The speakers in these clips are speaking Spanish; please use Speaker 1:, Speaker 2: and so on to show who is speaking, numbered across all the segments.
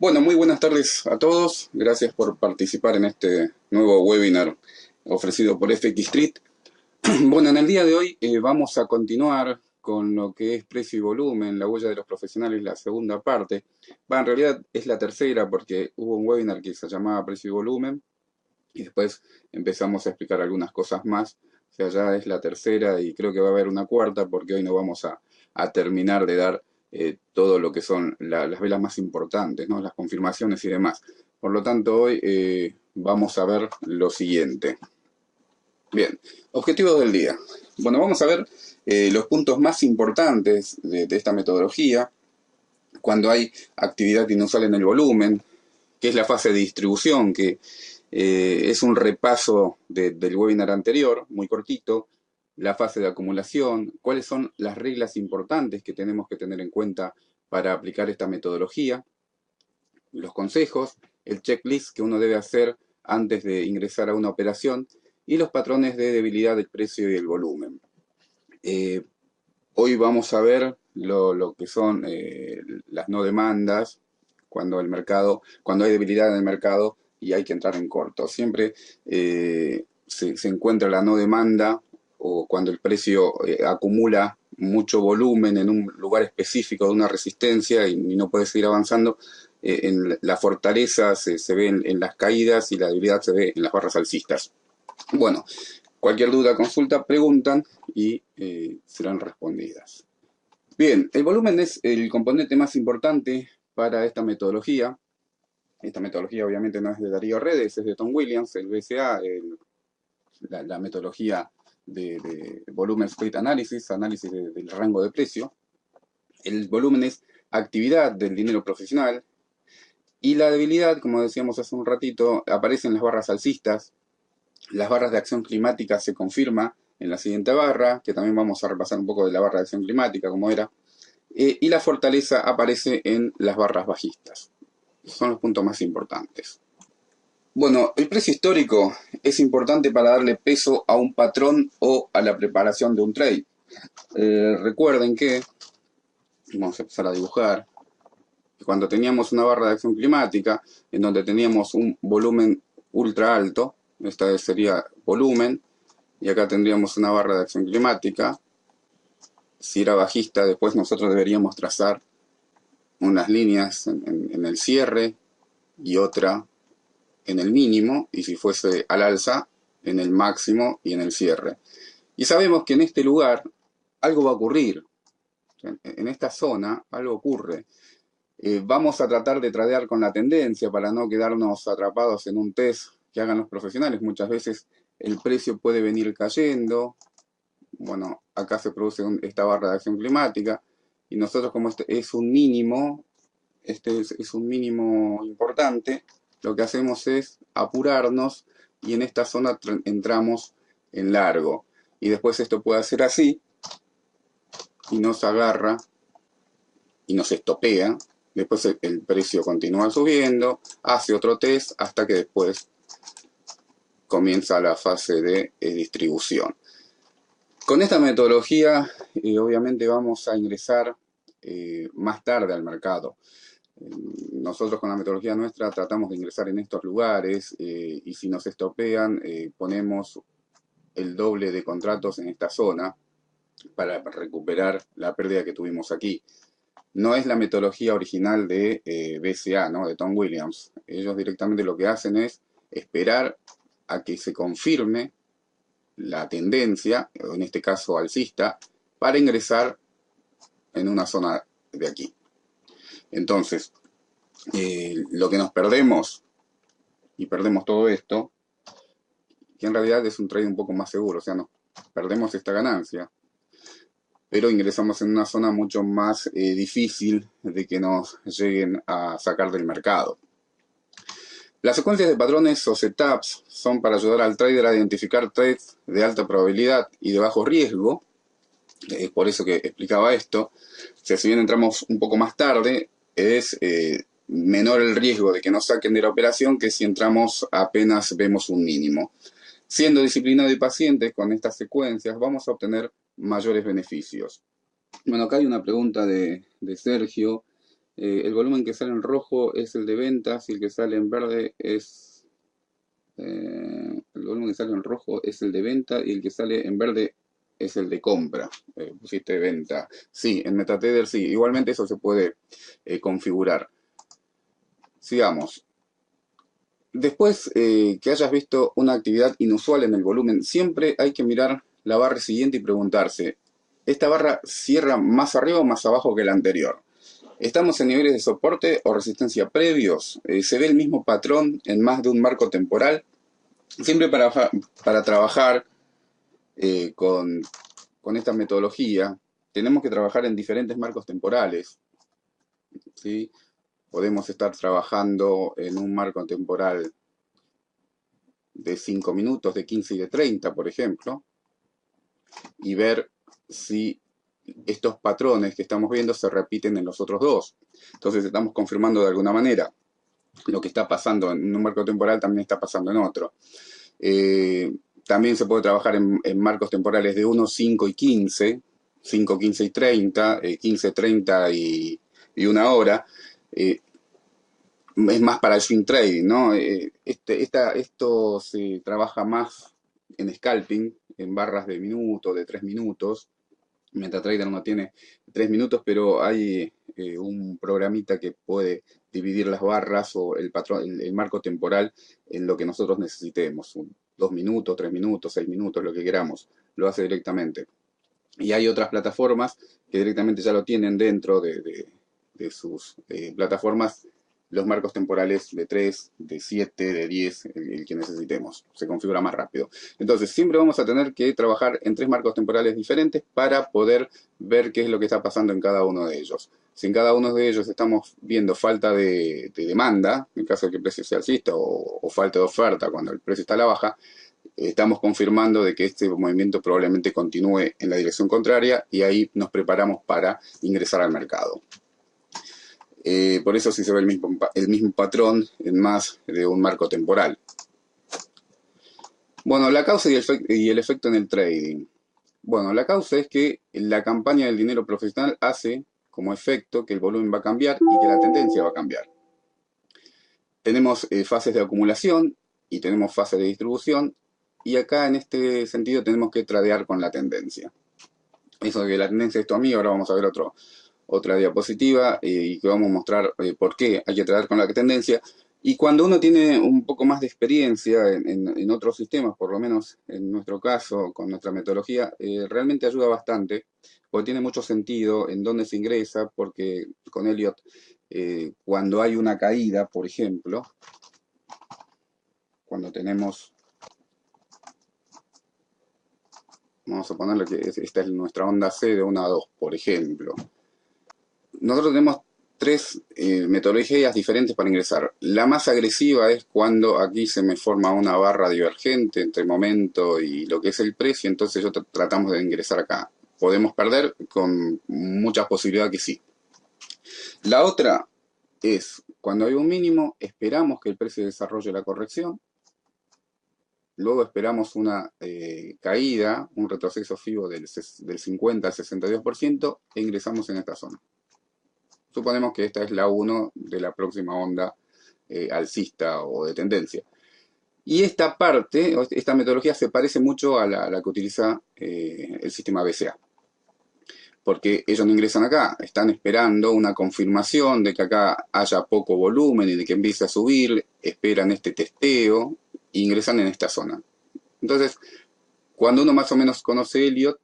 Speaker 1: Bueno, muy buenas tardes a todos. Gracias por participar en este nuevo webinar ofrecido por FX Street. Bueno, en el día de hoy vamos a continuar con lo que es precio y volumen, la huella de los profesionales, la segunda parte. En realidad es la tercera porque hubo un webinar que se llamaba precio y volumen y después empezamos a explicar algunas cosas más. O sea, ya es la tercera y creo que va a haber una cuarta porque hoy no vamos a terminar de dar todo lo que son las velas más importantes, ¿no? Las confirmaciones y demás. Por lo tanto, hoy vamos a ver lo siguiente. Bien, objetivos del día. Bueno, vamos a ver los puntos más importantes de esta metodología cuando hay actividad inusual en el volumen, que es la fase de distribución, que es un repaso del webinar anterior, muy cortito, la fase de acumulación, cuáles son las reglas importantes que tenemos que tener en cuenta para aplicar esta metodología, los consejos, el checklist que uno debe hacer antes de ingresar a una operación y los patrones de debilidad del precio y el volumen. Eh, Hoy vamos a ver lo que son las no demandas, cuando hay debilidad en el mercado y hay que entrar en corto. Siempre se encuentra la no demanda o cuando el precio acumula mucho volumen en un lugar específico de una resistencia y no puede seguir avanzando. En la fortaleza se ve en las caídas y la debilidad se ve en las barras alcistas. Bueno, cualquier duda, consulta, preguntan y serán respondidas. Bien, el volumen es el componente más importante para esta metodología. Esta metodología obviamente no es de Darío Redes, es de Tom Williams, el BCA, la metodología de volumen split analysis, análisis del rango de precio. El volumen es actividad del dinero profesional y la debilidad, como decíamos hace un ratito, aparece en las barras alcistas. Las barras de acción climática se confirma en la siguiente barra, que también vamos a repasar un poco de la barra de acción climática, como era. Y la fortaleza aparece en las barras bajistas. Son los puntos más importantes. Bueno, el precio histórico es importante para darle peso a un patrón o a la preparación de un trade. Recuerden que, vamos a empezar a dibujar, cuando teníamos una barra de acción climática, en donde teníamos un volumen ultra alto, esta sería volumen, y acá tendríamos una barra de acción climática. Si era bajista, después nosotros deberíamos trazar unas líneas en el cierre y otra en el mínimo, y si fuese al alza, en el máximo y en el cierre. Y sabemos que en este lugar algo va a ocurrir. En esta zona algo ocurre. Vamos a tratar de tradear con la tendencia para no quedarnos atrapados en un test que hagan los profesionales. Muchas veces el precio puede venir cayendo. Bueno, acá se produce esta barra de acción climática y nosotros, como este es un mínimo, es un mínimo importante, lo que hacemos es apurarnos y en esta zona entramos en largo. Y después esto puede hacer así y nos agarra y nos estopea. Después el precio continúa subiendo, hace otro test hasta que después comienza la fase de distribución. Con esta metodología, obviamente vamos a ingresar más tarde al mercado. Nosotros con la metodología nuestra tratamos de ingresar en estos lugares y si nos estopean ponemos el doble de contratos en esta zona para recuperar la pérdida que tuvimos aquí. No es la metodología original de BCA, ¿no? De Tom Williams. Ellos directamente lo que hacen es esperar a que se confirme la tendencia, en este caso alcista, para ingresar en una zona de aquí. Entonces, lo que nos perdemos, y perdemos todo esto, que en realidad es un trade un poco más seguro, o sea, nos perdemos esta ganancia, pero ingresamos en una zona mucho más difícil de que nos lleguen a sacar del mercado. Las secuencias de patrones o setups son para ayudar al trader a identificar trades de alta probabilidad y de bajo riesgo. Por eso que explicaba esto. O sea, si bien entramos un poco más tarde, es menor el riesgo de que nos saquen de la operación que si entramos apenas vemos un mínimo. Siendo disciplinado y pacientes con estas secuencias, vamos a obtener mayores beneficios. Bueno, acá hay una pregunta de Sergio. El volumen que sale en rojo es el de ventas y el que sale en verde es... el volumen que sale en rojo es el de venta y el que sale en verde es el de compra. Pusiste venta. Sí, en MetaTrader sí. Igualmente eso se puede configurar. Sigamos. Después que hayas visto una actividad inusual en el volumen, siempre hay que mirar la barra siguiente y preguntarse, ¿esta barra cierra más arriba o más abajo que la anterior? ¿Estamos en niveles de soporte o resistencia previos? ¿Se ve el mismo patrón en más de un marco temporal? Siempre para trabajar con esta metodología, tenemos que trabajar en diferentes marcos temporales, ¿sí? Podemos estar trabajando en un marco temporal de 5 minutos, de 15 y de 30, por ejemplo, y ver si estos patrones que estamos viendo se repiten en los otros dos. Entonces estamos confirmando de alguna manera lo que está pasando en un marco temporal también está pasando en otro. También se puede trabajar en marcos temporales de 1, 5 y 15, 5, 15 y 30, 15, 30 y una hora. Es más para el swing trading, ¿no? Esto se trabaja más en scalping, en barras de minuto, de 3 minutos. MetaTrader no tiene 3 minutos, pero hay un programita que puede dividir las barras o el patrón, el marco temporal en lo que nosotros necesitemos. 2 minutos, 3 minutos, 6 minutos, lo que queramos. Lo hace directamente. Y hay otras plataformas que directamente ya lo tienen dentro de sus plataformas, los marcos temporales de 3, de 7, de 10, el que necesitemos. Se configura más rápido. Entonces, siempre vamos a tener que trabajar en 3 marcos temporales diferentes para poder ver qué es lo que está pasando en cada uno de ellos. Si en cada uno de ellos estamos viendo falta de demanda, en caso de que el precio sea alcista, o falta de oferta cuando el precio está a la baja, estamos confirmando de que este movimiento probablemente continúe en la dirección contraria y ahí nos preparamos para ingresar al mercado. Por eso sí se ve el mismo patrón en más de un marco temporal. Bueno, la causa y el efecto en el trading. Bueno, la causa es que la campaña del dinero profesional hace como efecto que el volumen va a cambiar y que la tendencia va a cambiar. Tenemos fases de acumulación y tenemos fases de distribución. Y acá en este sentido tenemos que tradear con la tendencia. Eso de que la tendencia es tu amigo, ahora vamos a ver otra diapositiva y que vamos a mostrar por qué hay que tradear con la tendencia. Y cuando uno tiene un poco más de experiencia en otros sistemas, por lo menos en nuestro caso, con nuestra metodología, realmente ayuda bastante, porque tiene mucho sentido en dónde se ingresa, porque con Elliot, cuando hay una caída, por ejemplo, cuando tenemos... Vamos a ponerle que esta es nuestra onda C de 1 a 2, por ejemplo. Nosotros tenemos 3 metodologías diferentes para ingresar. La más agresiva es cuando aquí se me forma una barra divergente entre momento y lo que es el precio, entonces tratamos de ingresar acá. Podemos perder con muchas posibilidades que sí. La otra es cuando hay un mínimo, esperamos que el precio desarrolle la corrección. Luego esperamos una caída, un retroceso FIBO del 50 al 62% e ingresamos en esta zona. Suponemos que esta es la 1 de la próxima onda alcista o de tendencia. Y esta parte, esta metodología se parece mucho a la que utiliza el sistema BCA. Porque ellos no ingresan acá, están esperando una confirmación de que acá haya poco volumen y de que empiece a subir, esperan este testeo e ingresan en esta zona. Entonces, cuando uno más o menos conoce Elliot,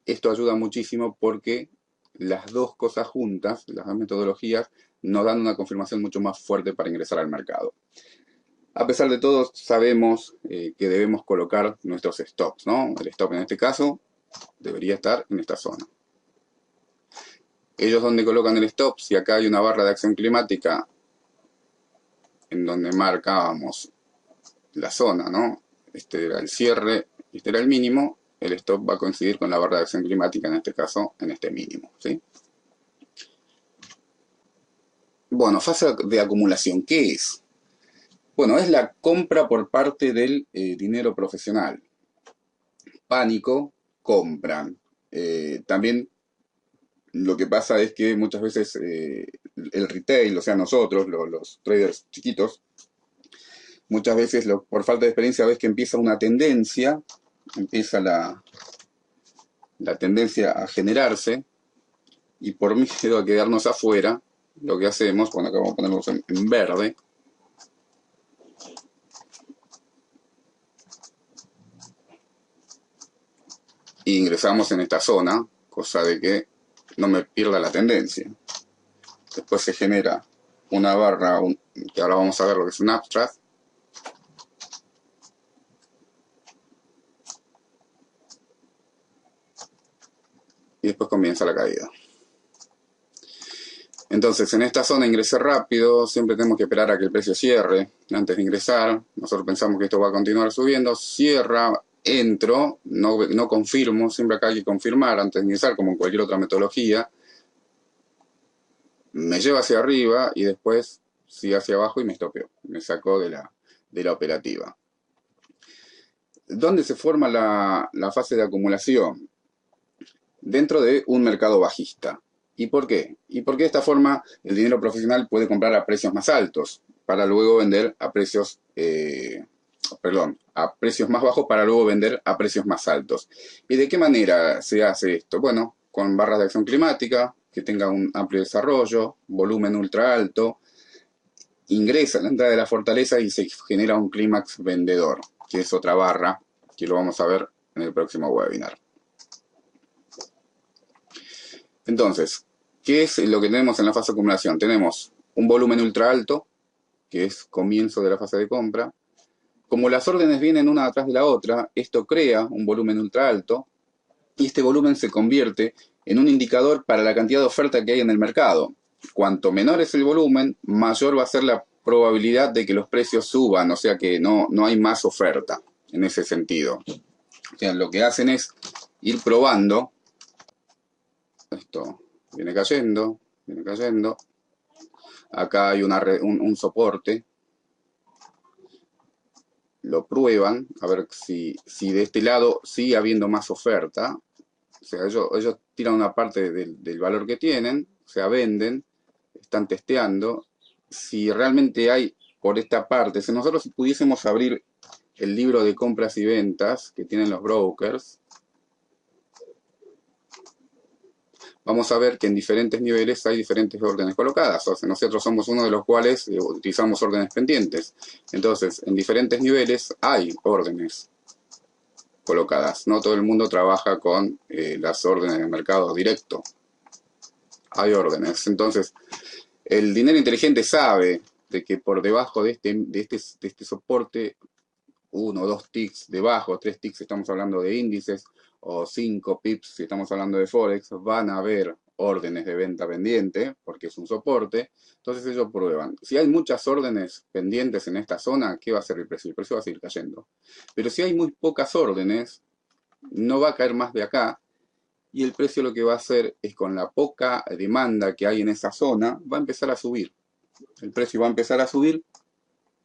Speaker 1: esto ayuda muchísimo porque las dos cosas juntas, las dos metodologías, nos dan una confirmación mucho más fuerte para ingresar al mercado. A pesar de todo, sabemos que debemos colocar nuestros stops, ¿no? El stop en este caso debería estar en esta zona. Ellos donde colocan el stop, si acá hay una barra de acción climática en donde marcábamos la zona, ¿no? Este era el cierre, este era el mínimo, el stop va a coincidir con la barra de acción climática, en este caso, en este mínimo, ¿sí? Bueno, fase de acumulación, ¿qué es? Bueno, es la compra por parte del dinero profesional. Pánico, compran. También lo que pasa es que muchas veces el retail, o sea, nosotros, los traders chiquitos, muchas veces por falta de experiencia ves que empieza una tendencia, empieza la tendencia a generarse, y por miedo a quedarnos afuera, lo que hacemos, bueno, acá vamos a ponerlos en verde, y ingresamos en esta zona, cosa de que no me pierda la tendencia. Después se genera una barra, que ahora vamos a ver lo que es un uptrend, y después comienza la caída. Entonces, en esta zona ingresé rápido, siempre tenemos que esperar a que el precio cierre antes de ingresar. Nosotros pensamos que esto va a continuar subiendo, cierra, entro, no confirmo, siempre acá hay que confirmar antes de ingresar, como en cualquier otra metodología. Me lleva hacia arriba y después sigue hacia abajo y me estopeo, me sacó de la operativa. ¿Dónde se forma la fase de acumulación? Dentro de un mercado bajista. ¿Y por qué? Y porque de esta forma el dinero profesional puede comprar a precios más altos para luego vender a precios, a precios más bajos para luego vender a precios más altos. ¿Y de qué manera se hace esto? Bueno, con barras de acción climática, que tenga un amplio desarrollo, volumen ultra alto, ingresa en la entrada de la fortaleza y se genera un clímax vendedor, que es otra barra que lo vamos a ver en el próximo webinar. Entonces, ¿qué es lo que tenemos en la fase de acumulación? Tenemos un volumen ultra alto, que es comienzo de la fase de compra. Como las órdenes vienen una atrás de la otra, esto crea un volumen ultra alto y este volumen se convierte en un indicador para la cantidad de oferta que hay en el mercado. Cuanto menor es el volumen, mayor va a ser la probabilidad de que los precios suban, o sea que no hay más oferta en ese sentido. O sea, lo que hacen es ir probando. Esto viene cayendo, viene cayendo. Acá hay un soporte. Lo prueban, a ver si de este lado sigue habiendo más oferta. O sea, ellos tiran una parte del valor que tienen, o sea, venden, están testeando. Si realmente hay por esta parte, si nosotros pudiésemos abrir el libro de compras y ventas que tienen los brokers, vamos a ver que en diferentes niveles hay diferentes órdenes colocadas. O sea, nosotros somos uno de los cuales utilizamos órdenes pendientes. Entonces, en diferentes niveles hay órdenes colocadas. No todo el mundo trabaja con las órdenes de mercado directo. Hay órdenes. Entonces, el dinero inteligente sabe de que por debajo de este soporte, 1 o 2 ticks debajo, 3 ticks si estamos hablando de índices, o 5 pips si estamos hablando de Forex, van a haber órdenes de venta pendiente, porque es un soporte. Entonces ellos prueban. Si hay muchas órdenes pendientes en esta zona, ¿qué va a hacer el precio? El precio va a seguir cayendo. Pero si hay muy pocas órdenes, no va a caer más de acá, y el precio lo que va a hacer es, con la poca demanda que hay en esa zona, va a empezar a subir. El precio va a empezar a subir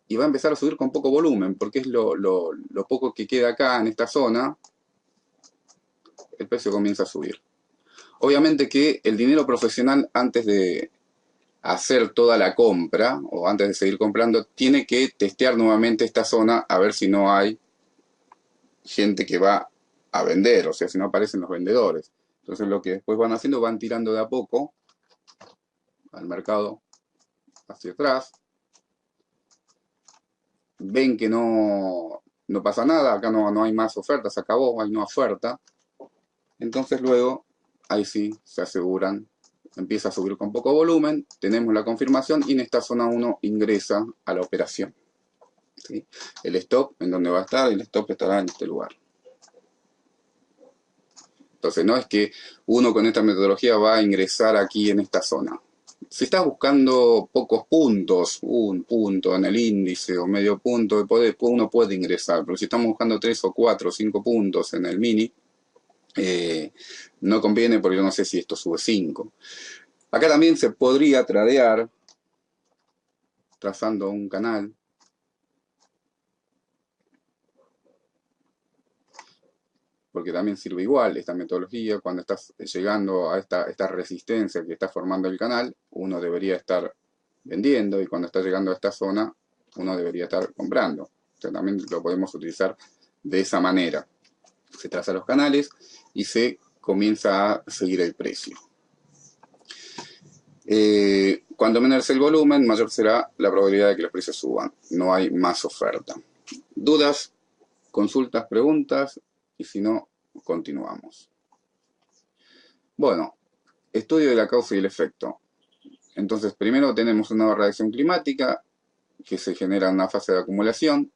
Speaker 1: y va a empezar a subir con poco volumen, porque es lo poco que queda acá en esta zona, el precio comienza a subir. Obviamente que el dinero profesional, antes de hacer toda la compra, o antes de seguir comprando, tiene que testear nuevamente esta zona a ver si no hay gente que va a vender, o sea, si no aparecen los vendedores. Entonces lo que después van haciendo, van tirando de a poco al mercado hacia atrás, ven que no pasa nada, acá no hay más ofertas, se acabó, hay no oferta. Entonces luego, ahí sí, se aseguran, empieza a subir con poco volumen, tenemos la confirmación y en esta zona 1 ingresa a la operación. ¿Sí? El stop, ¿en dónde va a estar? El stop estará en este lugar. Entonces no es que uno con esta metodología va a ingresar aquí en esta zona. Si estás buscando pocos puntos, un punto en el índice o medio punto, uno puede ingresar, pero si estamos buscando 3 o 4 o 5 puntos en el mini, no conviene, porque yo no sé si esto sube 5. Acá también se podría tradear trazando un canal. porque también sirve igual esta metodología. Cuando estás llegando a esta resistencia que está formando el canal, uno debería estar vendiendo, y cuando está llegando a esta zona, uno debería estar comprando. O sea, también lo podemos utilizar de esa manera. Se traza los canales y se comienza a seguir el precio. Cuando menor es el volumen, mayor será la probabilidad de que los precios suban. No hay más oferta. ¿Dudas, consultas, preguntas? Y si no, continuamos. Bueno, estudio de la causa y el efecto. Entonces, primero tenemos una reacción climática que se genera en una fase de acumulación.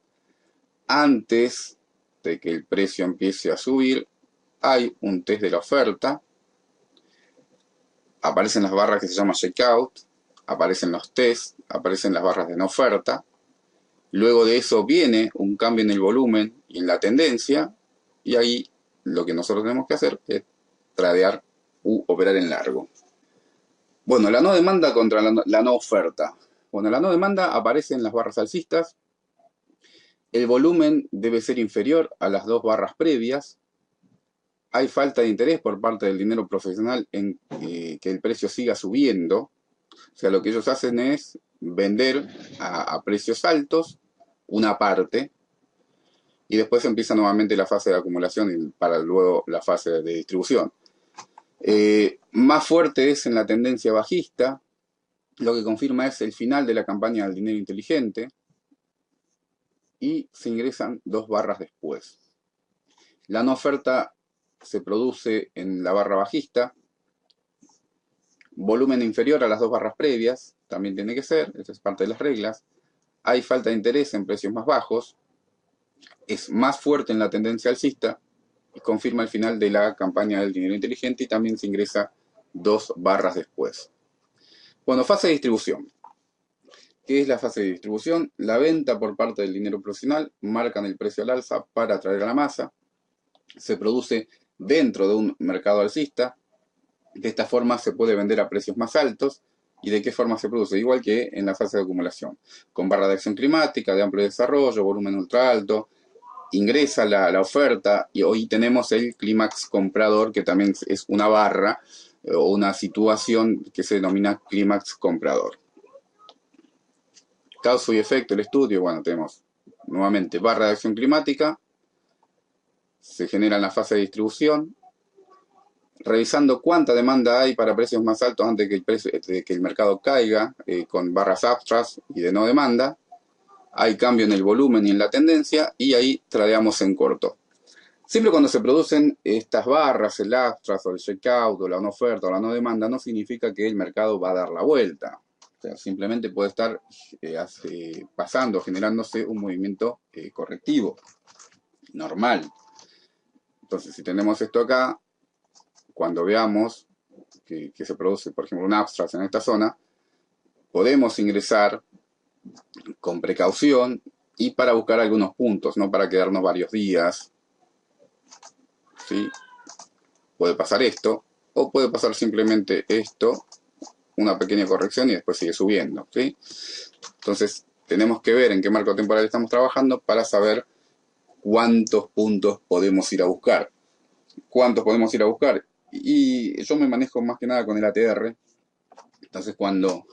Speaker 1: Antes de que el precio empiece a subir, hay un test de la oferta. Aparecen las barras que se llama checkout, aparecen los tests, aparecen las barras de no oferta. Luego de eso viene un cambio en el volumen y en la tendencia, y ahí lo que nosotros tenemos que hacer es tradear u operar en largo. Bueno, la no demanda contra la no oferta. Bueno, la no demanda aparece en las barras alcistas. El volumen debe ser inferior a las dos barras previas. Hay falta de interés por parte del dinero profesional en que el precio siga subiendo. O sea, lo que ellos hacen es vender a precios altos una parte, y después empieza nuevamente la fase de acumulación y para luego la fase de distribución. Más fuerte es en la tendencia bajista, lo que confirma es el final de la campaña del dinero inteligente, y se ingresan dos barras después. La no oferta se produce en la barra bajista, volumen inferior a las dos barras previas, también tiene que ser, esa es parte de las reglas. Hay falta de interés en precios más bajos, es más fuerte en la tendencia alcista y confirma el final de la campaña del dinero inteligente, y también se ingresa dos barras después. Bueno, fase de distribución. ¿Qué es la fase de distribución? La venta por parte del dinero profesional marcan el precio al alza para atraer a la masa. Se produce dentro de un mercado alcista. De esta forma se puede vender a precios más altos. ¿Y de qué forma se produce? Igual que en la fase de acumulación, con barra de acción climática, de amplio desarrollo, volumen ultra alto. Ingresa la oferta y hoy tenemos el clímax comprador, que también es una barra o una situación que se denomina clímax comprador. Causa y efecto, el estudio. Bueno, tenemos nuevamente barra de acción climática, se genera en la fase de distribución, revisando cuánta demanda hay para precios más altos antes de que el mercado caiga, con barras abstracts y de no demanda. Hay cambio en el volumen y en la tendencia, y ahí tradeamos en corto. Siempre cuando se producen estas barras, el abstract o el checkout o la no oferta o la no demanda, no significa que el mercado va a dar la vuelta. O sea, simplemente puede estar pasando, generándose un movimiento correctivo, normal. Entonces, si tenemos esto acá, cuando veamos que se produce, por ejemplo, un abstract en esta zona, podemos ingresar con precaución y para buscar algunos puntos, no para quedarnos varios días. ¿Sí? Puede pasar esto, o puede pasar simplemente esto, una pequeña corrección y después sigue subiendo. ¿Sí? Entonces, tenemos que ver en qué marco temporal estamos trabajando para saber cuántos puntos podemos ir a buscar. ¿Cuántos podemos ir a buscar? Y yo me manejo más que nada con el ATR. Entonces, cuando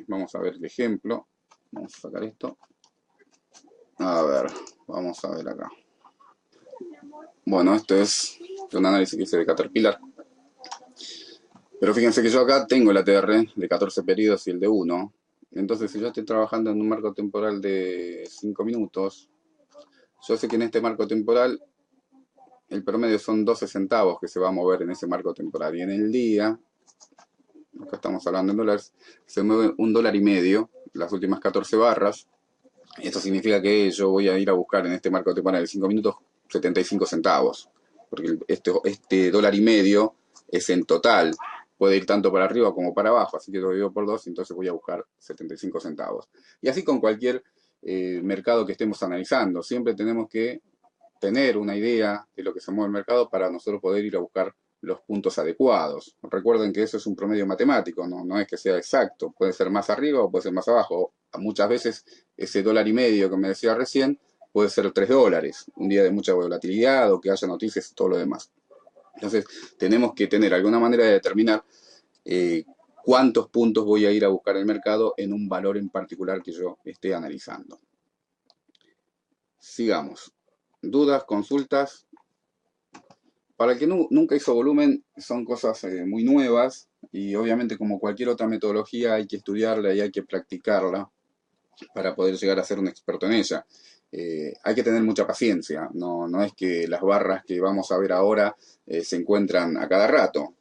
Speaker 1: vamos a ver el ejemplo, vamos a sacar esto. A ver, vamos a ver acá. Bueno, esto es un análisis que hice de Caterpillar. Pero fíjense que yo acá tengo el ATR de 14 periodos y el de 1. Entonces, si yo estoy trabajando en un marco temporal de 5 minutos, yo sé que en este marco temporal el promedio son 12 centavos que se va a mover en ese marco temporal. Y en el día, acá estamos hablando en dólares, se mueve $1,50, las últimas 14 barras. Esto significa que yo voy a ir a buscar en este marco temporal de 5 minutos 75 centavos. Porque este $1,50 es en total. Puede ir tanto para arriba como para abajo. Así que lo divido por 2 y entonces voy a buscar 75 centavos. Y así con cualquier mercado que estemos analizando. Siempre tenemos que tener una idea de lo que se mueve el mercado para nosotros poder ir a buscar los puntos adecuados. Recuerden que eso es un promedio matemático, no es que sea exacto. Puede ser más arriba o puede ser más abajo. Muchas veces ese $1,50 que me decía recién puede ser $3, un día de mucha volatilidad o que haya noticias y todo lo demás. Entonces, tenemos que tener alguna manera de determinar eh, cuántos puntos voy a ir a buscar el mercado en un valor en particular que yo esté analizando. Sigamos. ¿Dudas, consultas? Para el que nunca hizo volumen, son cosas muy nuevas y obviamente como cualquier otra metodología hay que estudiarla y hay que practicarla para poder llegar a ser un experto en ella. Hay que tener mucha paciencia, no es que las barras que vamos a ver ahora se encuentran a cada rato.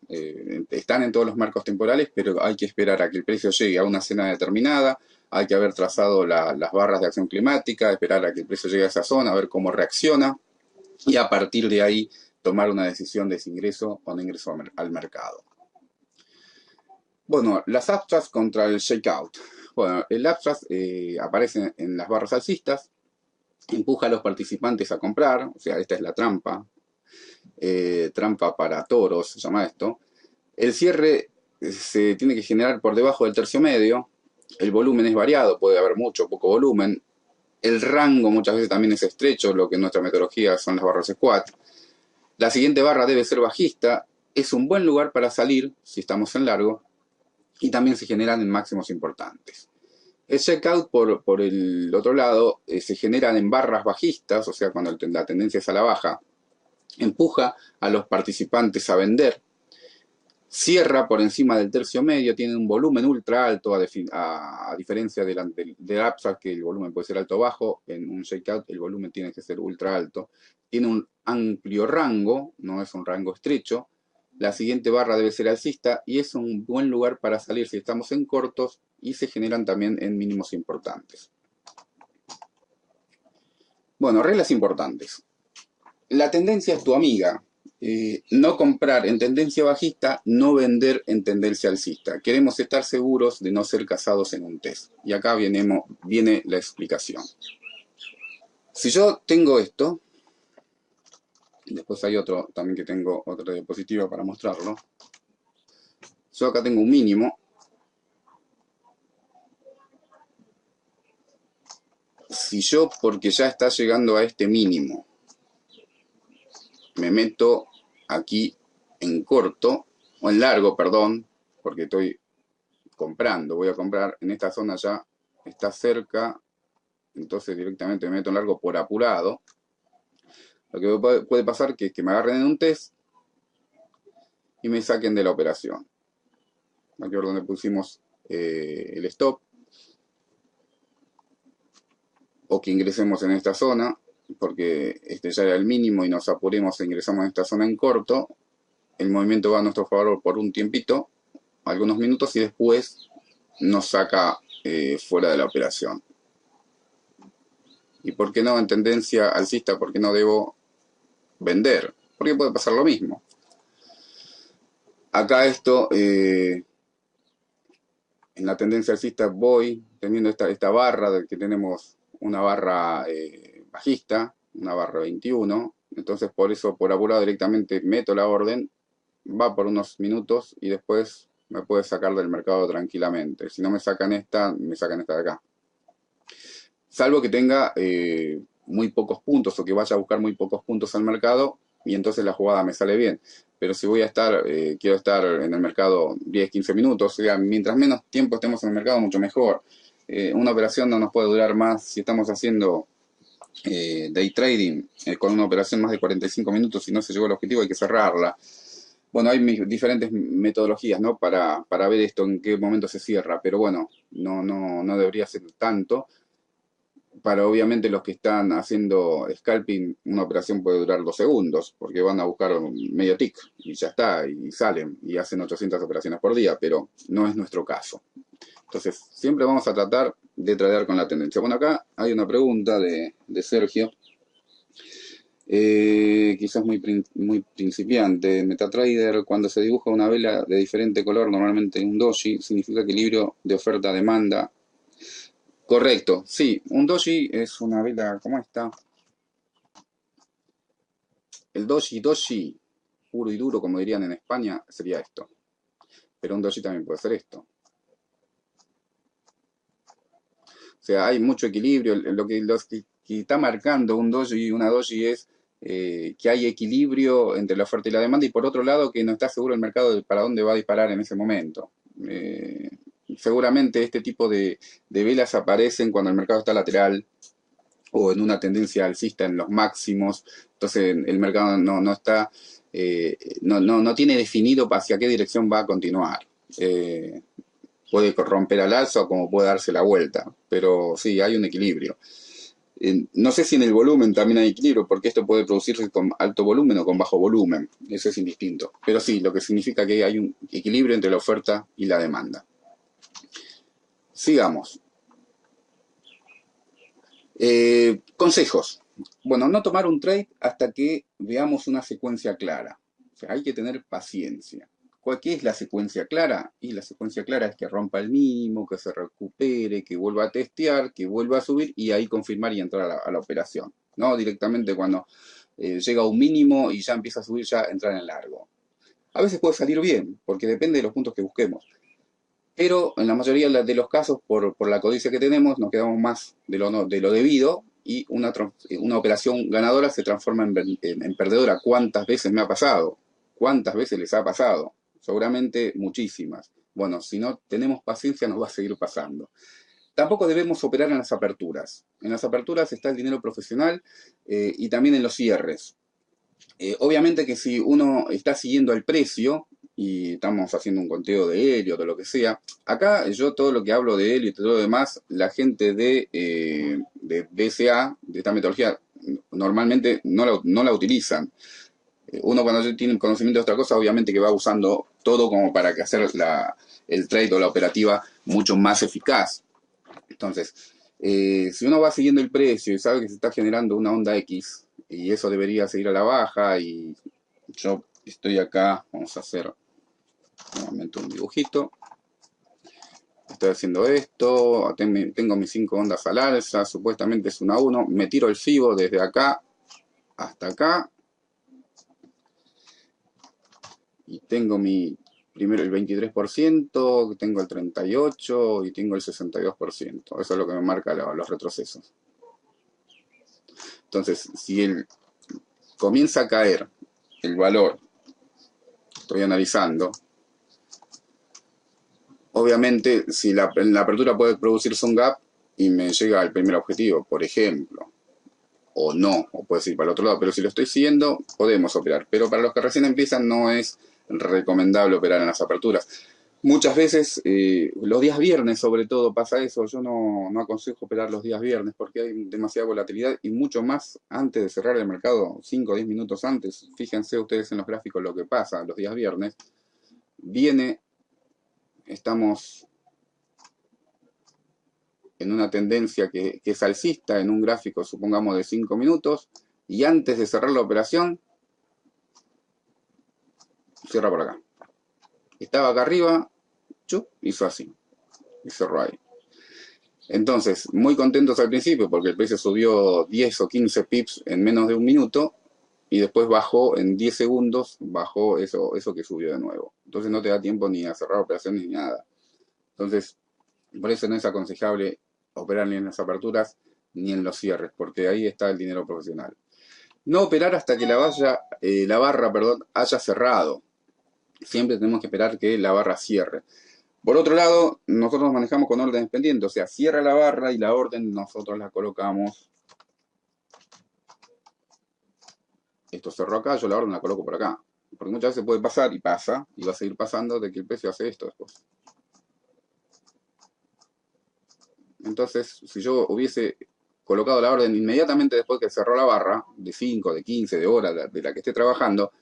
Speaker 1: Están en todos los marcos temporales, pero hay que esperar a que el precio llegue a una zona determinada, hay que haber trazado las barras de acción climática, esperar a que el precio llegue a esa zona, a ver cómo reacciona y a partir de ahí tomar una decisión de si ingreso o no ingreso al mercado. Bueno, las uptrends contra el shakeout. Bueno, el uptrend aparece en las barras alcistas, empuja a los participantes a comprar, o sea, esta es la trampa, trampa para toros, se llama esto. El cierre se tiene que generar por debajo del tercio medio, el volumen es variado, puede haber mucho o poco volumen, el rango muchas veces también es estrecho, lo que en nuestra metodología son las barras squat. La siguiente barra debe ser bajista, es un buen lugar para salir si estamos en largo, y también se generan en máximos importantes. El checkout, por el otro lado, se generan en barras bajistas, o sea, cuando la tendencia es a la baja, empuja a los participantes a vender, cierra por encima del tercio medio, tiene un volumen ultra alto, a diferencia del uptrend, que el volumen puede ser alto o bajo, en un shakeout el volumen tiene que ser ultra alto, tiene un amplio rango, no es un rango estrecho, la siguiente barra debe ser alcista y es un buen lugar para salir si estamos en cortos y se generan también en mínimos importantes. Bueno, reglas importantes. La tendencia es tu amiga. No comprar en tendencia bajista, no vender en tendencia alcista. Queremos estar seguros de no ser casados en un test. Y acá viene la explicación. Si yo tengo esto, después hay otro también que tengo otra diapositiva para mostrarlo. Yo acá tengo un mínimo. Si yo, porque ya está llegando a este mínimo, me meto aquí en corto, o en largo, perdón, porque estoy comprando, voy a comprar en esta zona, ya está cerca, entonces directamente me meto en largo por apurado. Lo que puede pasar es que me agarren en un test y me saquen de la operación. Aquí es donde pusimos el stop, o que ingresemos en esta zona, porque este ya era el mínimo y nos apuremos e ingresamos en esta zona en corto. El movimiento va a nuestro favor por un tiempito, algunos minutos, y después nos saca fuera de la operación. ¿Y por qué no en tendencia alcista? ¿Por qué no debo vender? Porque puede pasar lo mismo. Acá esto, en la tendencia alcista voy teniendo esta barra, de que tenemos una barra bajista, una barra 21, entonces por eso por apurado directamente meto la orden, va por unos minutos y después me puede sacar del mercado tranquilamente. Si no me sacan esta, me sacan esta de acá. Salvo que tenga muy pocos puntos o que vaya a buscar muy pocos puntos al mercado y entonces la jugada me sale bien. Pero si voy a estar, quiero estar en el mercado 10, 15 minutos, o sea, mientras menos tiempo estemos en el mercado, mucho mejor. Una operación no nos puede durar más, si estamos haciendo day trading, con una operación más de 45 minutos, si no se llegó al objetivo hay que cerrarla. Bueno, hay diferentes metodologías, ¿no? Para ver esto, en qué momento se cierra, pero bueno, no debería ser tanto. Para obviamente los que están haciendo scalping, una operación puede durar 2 segundos, porque van a buscar un medio tick y ya está, y salen y hacen 800 operaciones por día, pero no es nuestro caso. Entonces, siempre vamos a tratar de tradear con la tendencia. Bueno, acá hay una pregunta de Sergio, quizás muy principiante. MetaTrader, cuando se dibuja una vela de diferente color, normalmente un doji, significa equilibrio de oferta-demanda. Correcto, sí, un doji es una vela como esta. El doji, puro y duro, como dirían en España, sería esto. Pero un doji también puede ser esto. O sea, hay mucho equilibrio. Los que que está marcando un doji, una doji es que hay equilibrio entre la oferta y la demanda, y por otro lado que no está seguro el mercado de para dónde va a disparar en ese momento. Seguramente este tipo de velas aparecen cuando el mercado está lateral o en una tendencia alcista en los máximos, entonces el mercado no está, no tiene definido hacia qué dirección va a continuar. Puede romper al alza o como puede darse la vuelta, pero sí, hay un equilibrio. No sé si en el volumen también hay equilibrio, porque esto puede producirse con alto volumen o con bajo volumen, eso es indistinto. Pero sí, lo que significa que hay un equilibrio entre la oferta y la demanda. Sigamos. Consejos. Bueno, no tomar un trade hasta que veamos una secuencia clara. O sea, hay que tener paciencia. ¿Qué es la secuencia clara? Y la secuencia clara es que rompa el mínimo, que se recupere, que vuelva a testear, que vuelva a subir y ahí confirmar y entrar a la operación. No directamente cuando llega a un mínimo y ya empieza a subir, ya entrar en largo. A veces puede salir bien, porque depende de los puntos que busquemos. Pero en la mayoría de los casos, por la codicia que tenemos, nos quedamos más de lo debido y una operación ganadora se transforma en perdedora. ¿Cuántas veces me ha pasado? ¿Cuántas veces les ha pasado? Seguramente muchísimas. Bueno, si no tenemos paciencia nos va a seguir pasando. Tampoco debemos operar en las aperturas. En las aperturas está el dinero profesional y también en los cierres. Obviamente que si uno está siguiendo el precio y estamos haciendo un conteo de Elliott o de lo que sea, acá yo todo lo que hablo de Elliott y todo lo demás, la gente de BCA, de esta metodología, normalmente no la utilizan. Uno cuando tiene conocimiento de otra cosa, obviamente que va usando todo como para que hacer el trade o la operativa mucho más eficaz. Entonces, si uno va siguiendo el precio y sabe que se está generando una onda X, y eso debería seguir a la baja, y yo estoy acá, vamos a hacer nuevamente un dibujito, estoy haciendo esto, tengo mis 5 ondas al alza, supuestamente es una 1, me tiro el FIBO desde acá hasta acá, y tengo primero el 23%, tengo el 38% y tengo el 62%, eso es lo que me marca los retrocesos. Entonces, si él comienza a caer el valor, estoy analizando, obviamente si en la apertura puede producirse un gap y me llega al primer objetivo, por ejemplo, o no, o puede ir para el otro lado, pero si lo estoy siguiendo podemos operar, pero para los que recién empiezan no es recomendable operar en las aperturas. Muchas veces, los días viernes sobre todo pasa eso, yo no aconsejo operar los días viernes porque hay demasiada volatilidad y mucho más antes de cerrar el mercado, 5 o 10 minutos antes. Fíjense ustedes en los gráficos lo que pasa los días viernes. Estamos en una tendencia que es alcista en un gráfico, supongamos, de 5 minutos, y antes de cerrar la operación, cierra por acá. Estaba acá arriba, hizo así, y cerró ahí. Entonces, muy contentos al principio porque el precio subió 10 o 15 pips en menos de un minuto y después bajó en 10 segundos, bajó eso que subió de nuevo. Entonces no te da tiempo ni a cerrar operaciones ni nada. Entonces, por eso no es aconsejable operar ni en las aperturas ni en los cierres, porque ahí está el dinero profesional. No operar hasta que la barra haya cerrado. Siempre tenemos que esperar que la barra cierre. Por otro lado, nosotros nos manejamos con órdenes pendientes, o sea, cierra la barra y la orden nosotros la colocamos. Esto cerró acá, yo la orden la coloco por acá. Porque muchas veces puede pasar, y pasa, y va a seguir pasando, de que el precio hace esto después. Entonces, si yo hubiese colocado la orden inmediatamente después que cerró la barra, de 5, de 15, de hora, de la que esté trabajando,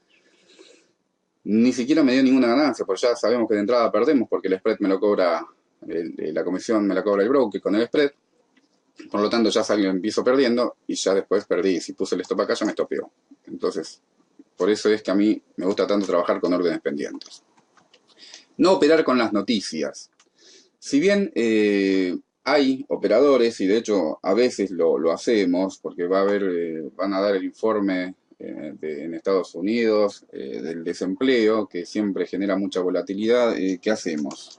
Speaker 1: ni siquiera me dio ninguna ganancia, porque ya sabemos que de entrada perdemos, porque el spread me lo cobra, la comisión me la cobra el broker con el spread. Por lo tanto, ya empiezo perdiendo y ya después perdí. Si puse el stop acá, ya me estopeó. Entonces, por eso es que a mí me gusta tanto trabajar con órdenes pendientes. No operar con las noticias. Si bien hay operadores, y de hecho a veces lo hacemos, porque van a dar el informe en Estados Unidos del desempleo, que siempre genera mucha volatilidad, ¿qué hacemos?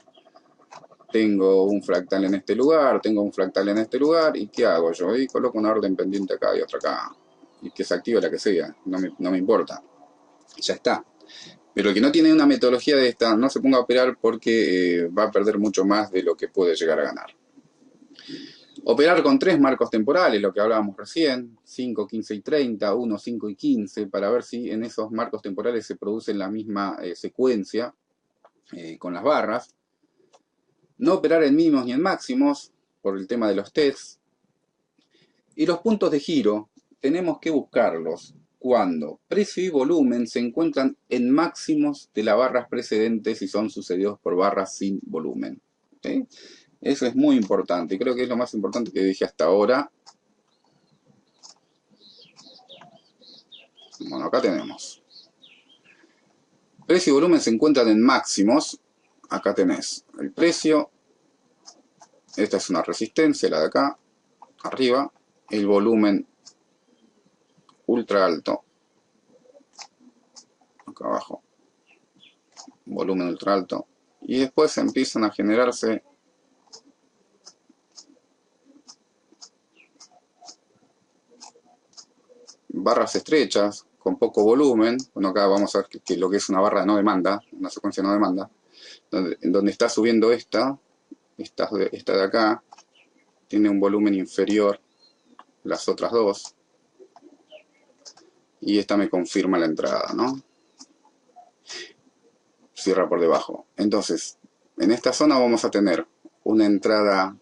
Speaker 1: tengo un fractal en este lugar, tengo un fractal en este lugar, ¿y qué hago yo? Y coloco una orden pendiente acá y otra acá, y que se active la que sea, no me importa, ya está. Pero el que no tiene una metodología de esta, no se ponga a operar porque va a perder mucho más de lo que puede llegar a ganar. Operar con 3 marcos temporales, lo que hablábamos recién, 5, 15 y 30, 1, 5 y 15, para ver si en esos marcos temporales se produce la misma secuencia con las barras. No operar en mínimos ni en máximos, por el tema de los tests. Y los puntos de giro, tenemos que buscarlos cuando precio y volumen se encuentran en máximos de las barras precedentes y son sucedidos por barras sin volumen. ¿Sí? Eso es muy importante, y creo que es lo más importante que dije hasta ahora. Bueno, acá tenemos. Precio y volumen se encuentran en máximos. Acá tenés el precio. Esta es una resistencia, la de acá, arriba. El volumen ultra alto. Acá abajo. Volumen ultra alto. Y después empiezan a generarse barras estrechas con poco volumen. Bueno, acá vamos a ver que lo que es una barra de no demanda, una secuencia de no demanda, donde está subiendo esta de acá, tiene un volumen inferior a las otras dos, y esta me confirma la entrada, ¿no? Cierra por debajo. Entonces, en esta zona vamos a tener una entrada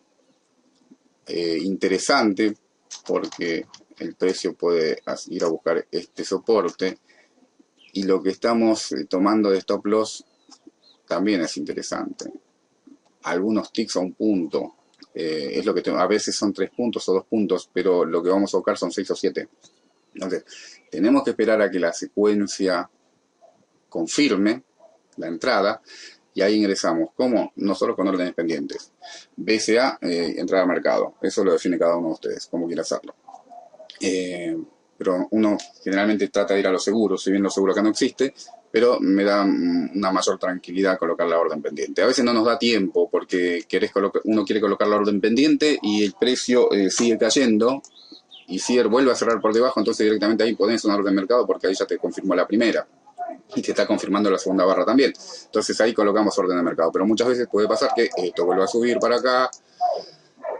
Speaker 1: interesante, porque el precio puede ir a buscar este soporte, y lo que estamos tomando de stop loss también es interesante. Algunos ticks a un punto, es lo que a veces son 3 puntos o 2 puntos, pero lo que vamos a buscar son 6 o 7. Entonces, tenemos que esperar a que la secuencia confirme la entrada, y ahí ingresamos. ¿Cómo? Nosotros con órdenes pendientes. BCA, entrada a mercado. Eso lo define cada uno de ustedes, como quiera hacerlo. Pero uno generalmente trata de ir a lo seguro, si bien lo seguro acá no existe, pero me da una mayor tranquilidad colocar la orden pendiente. A veces no nos da tiempo porque uno quiere colocar la orden pendiente y el precio sigue cayendo, y si vuelve a cerrar por debajo, entonces directamente ahí pones una orden de mercado porque ahí ya te confirmó la primera y te está confirmando la segunda barra también. Entonces ahí colocamos orden de mercado, pero muchas veces puede pasar que esto vuelva a subir para acá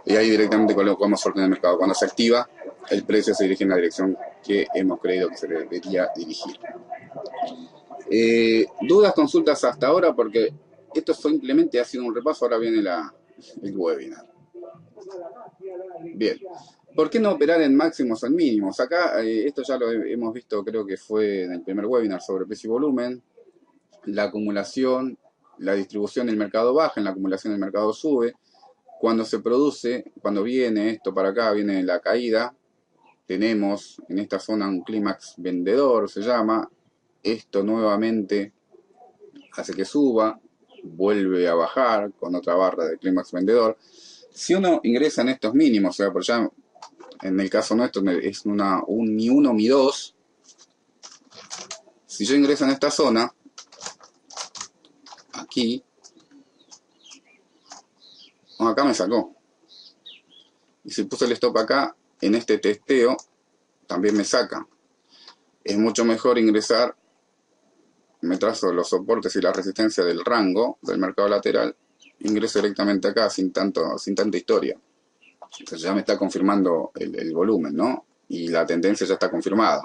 Speaker 1: y ahí directamente colocamos orden de mercado. Cuando se activa, el precio se dirige en la dirección que hemos creído que se debería dirigir. Dudas, consultas hasta ahora, porque esto simplemente ha sido un repaso. Ahora viene el webinar. Bien. ¿Por qué no operar en máximos o en mínimos? Acá, esto ya lo hemos visto, creo que fue en el primer webinar sobre precio y volumen. La acumulación, la distribución del mercado baja, en la acumulación del mercado sube. Cuando se produce, cuando viene esto para acá, viene la caída, tenemos en esta zona un clímax vendedor, se llama. Esto nuevamente hace que suba, vuelve a bajar con otra barra de clímax vendedor. Si uno ingresa en estos mínimos, o sea, por allá, en el caso nuestro es un mi 1, mi 2. Si yo ingreso en esta zona, aquí, acá me sacó. Y si puse el stop acá, en este testeo, también me saca. Es mucho mejor ingresar, me trazo los soportes y la resistencia del rango del mercado lateral, ingreso directamente acá sin tanta historia. Entonces ya me está confirmando el volumen, ¿no? Y la tendencia ya está confirmada.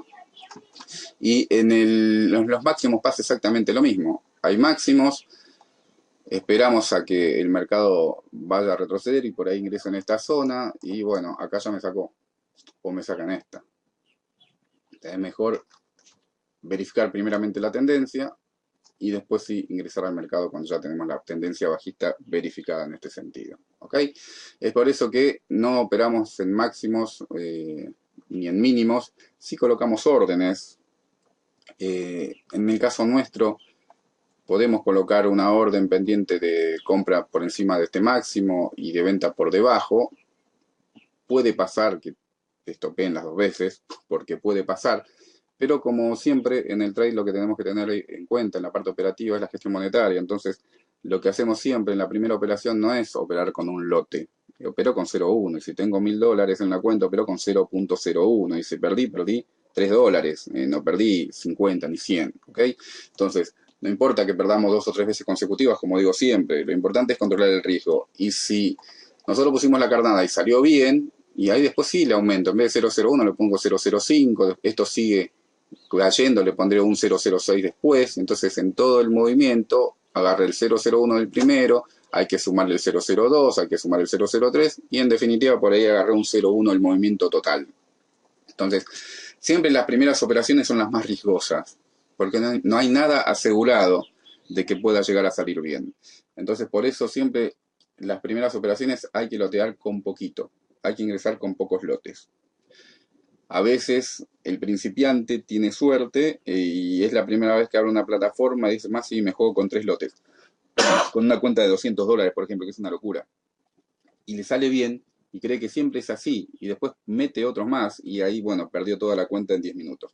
Speaker 1: Y en los máximos pasa exactamente lo mismo. Hay máximos, esperamos a que el mercado vaya a retroceder y por ahí ingreso en esta zona, y bueno, acá ya me sacó, o me sacan esta. Es mejor verificar primeramente la tendencia y después sí ingresar al mercado cuando ya tenemos la tendencia bajista verificada en este sentido. ¿Ok? Es por eso que no operamos en máximos ni en mínimos, sí colocamos órdenes. En el caso nuestro, podemos colocar una orden pendiente de compra por encima de este máximo y de venta por debajo. Puede pasar que te estopeen las dos veces, porque puede pasar. Pero como siempre en el trade lo que tenemos que tener en cuenta en la parte operativa es la gestión monetaria. Entonces lo que hacemos siempre en la primera operación no es operar con un lote. Opero con 0,1 y si tengo $1000 en la cuenta, opero con 0,01 y si perdí $3, no perdí 50 ni 100, ¿ok? Entonces, no importa que perdamos 2 o 3 veces consecutivas, como digo siempre, lo importante es controlar el riesgo. Y si nosotros pusimos la carnada y salió bien, y ahí después sí le aumento, en vez de 0,01 le pongo 0,05, esto sigue cayendo, le pondré un 0,06 después, entonces en todo el movimiento agarré el 0,01 del primero, hay que sumarle el 0,02, hay que sumar el 0,03 y en definitiva por ahí agarré un 0,1 del movimiento total. Entonces, siempre las primeras operaciones son las más riesgosas, porque no hay nada asegurado de que pueda llegar a salir bien. Entonces, por eso siempre las primeras operaciones hay que lotear con poquito, hay que ingresar con pocos lotes. A veces el principiante tiene suerte y es la primera vez que abre una plataforma y dice, más sí, me juego con 3 lotes. Con una cuenta de $200, por ejemplo, que es una locura. Y le sale bien y cree que siempre es así. Y después mete otros más y ahí, bueno, perdió toda la cuenta en 10 minutos.